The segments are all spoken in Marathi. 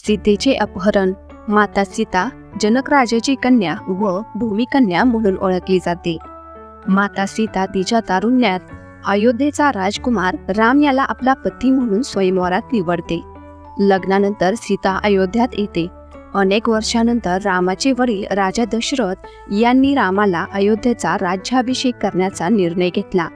सीतेचे अपहरण. माता सीता जनक राजाची कन्या व भूमिकन्या म्हणून ओळखली जाते. माता सीता तिच्या तारुण्यात अयोध्येचा राजकुमार राम याला आपला पती म्हणून स्वयंवरात निवडते. लग्नानंतर सीता अयोध्यात येते. अनेक वर्षानंतर रामाचे वडील राजा दशरथ यांनी रामाला अयोध्येचा राज्याभिषेक करण्याचा निर्णय घेतला.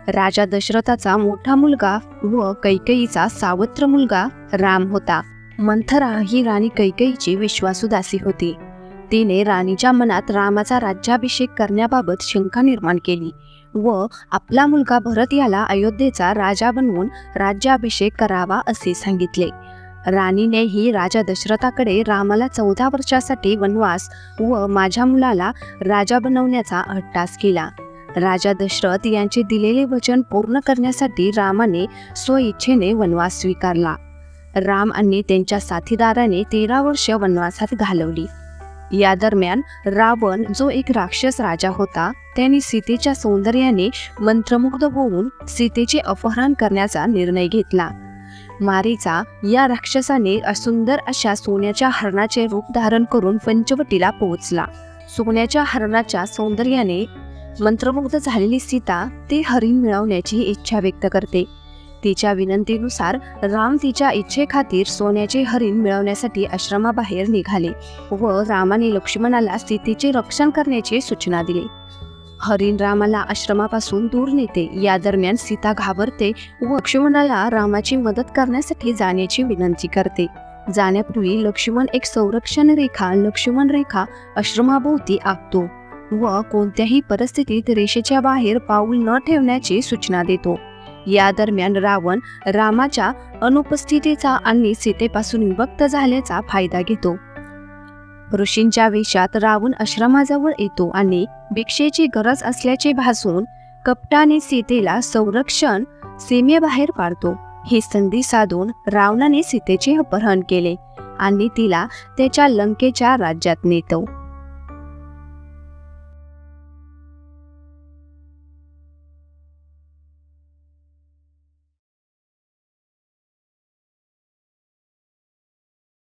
राजा दशरथाचा मोठा मुलगा व कैकेयीचा सावत्र मुलगा राम होता. मंथरा ही राणी कैकेयीची विश्वासू दासी होती. तिने राणीच्या मनात रामाचा राज्याभिषेक करण्याबाबत शंका निर्माण केली व आपला मुलगा भरत याला अयोध्येचा राजा बनवून राज्याभिषेक करावा असे सांगितले. राणीनेही राजा दशरथाकडे रामाला 14 वर्षासाठी वनवास व माझ्या मुलाला राजा बनवण्याचा हट्टास केला. राजा दशरथ यांचे दिलेले वचन पूर्ण करण्यासाठी रामाने स्वइच्छेने वनवास स्वीकारला. राम आणि त्यांच्या साथीदाराने 13 वर्ष वनवासात घालवली. या दरम्यान रावण जो एक राक्षस राजा होता त्याने सीतेच्या सौंदर्याने मंत्रमुग्ध होऊन सीतेचे अपहरण करण्याचा निर्णय घेतला. मारीचा या राक्षसाने सुंदर अशा सोन्याच्या हरणाचे रूप धारण करून पंचवटीला पोहोचला. सोन्याच्या हरणाच्या सौंदर्याने मंत्रमुग्ध झालेली सीता ते हरिण मिळवण्याची इच्छा व्यक्त करते. तिच्या विनंतीनुसार राम तिच्या इच्छेखातीर सोन्याचे हरिण मिळवण्यासाठी आश्रमाबाहेर निघाले व रामाने लक्ष्मणाला सीतेचे रक्षण करण्याची सूचना दिली. हरिण रामाला आश्रमापासून दूर नेते. या दरम्यान सीता घाबरते व लक्ष्मणाला रामाची मदत करण्यासाठी जाण्याची विनंती करते. जाण्यापूर्वी लक्ष्मण एक संरक्षण रेखा आश्रमाभोवती आखतो व कोणत्याही परिस्थितीत रेषेच्या बाहेर पाऊल न ठेवण्याची सूचना देतो. या दरम्यान रावण रामाच्या अनुपस्थितीचा आणि सीतेपासून विभक्त झाल्याचा फायदा घेतो. ऋषींच्या वेशात रावण आश्रमाजवळ येतो आणि भिक्षेची गरज असल्याचे भासून कपटाने सीतेला संरक्षण सीमेबाहेर पाडतो. ही संधी साधून रावणाने सीतेचे अपहरण केले आणि तिला त्याच्या लंकेच्या राज्यात नेतो.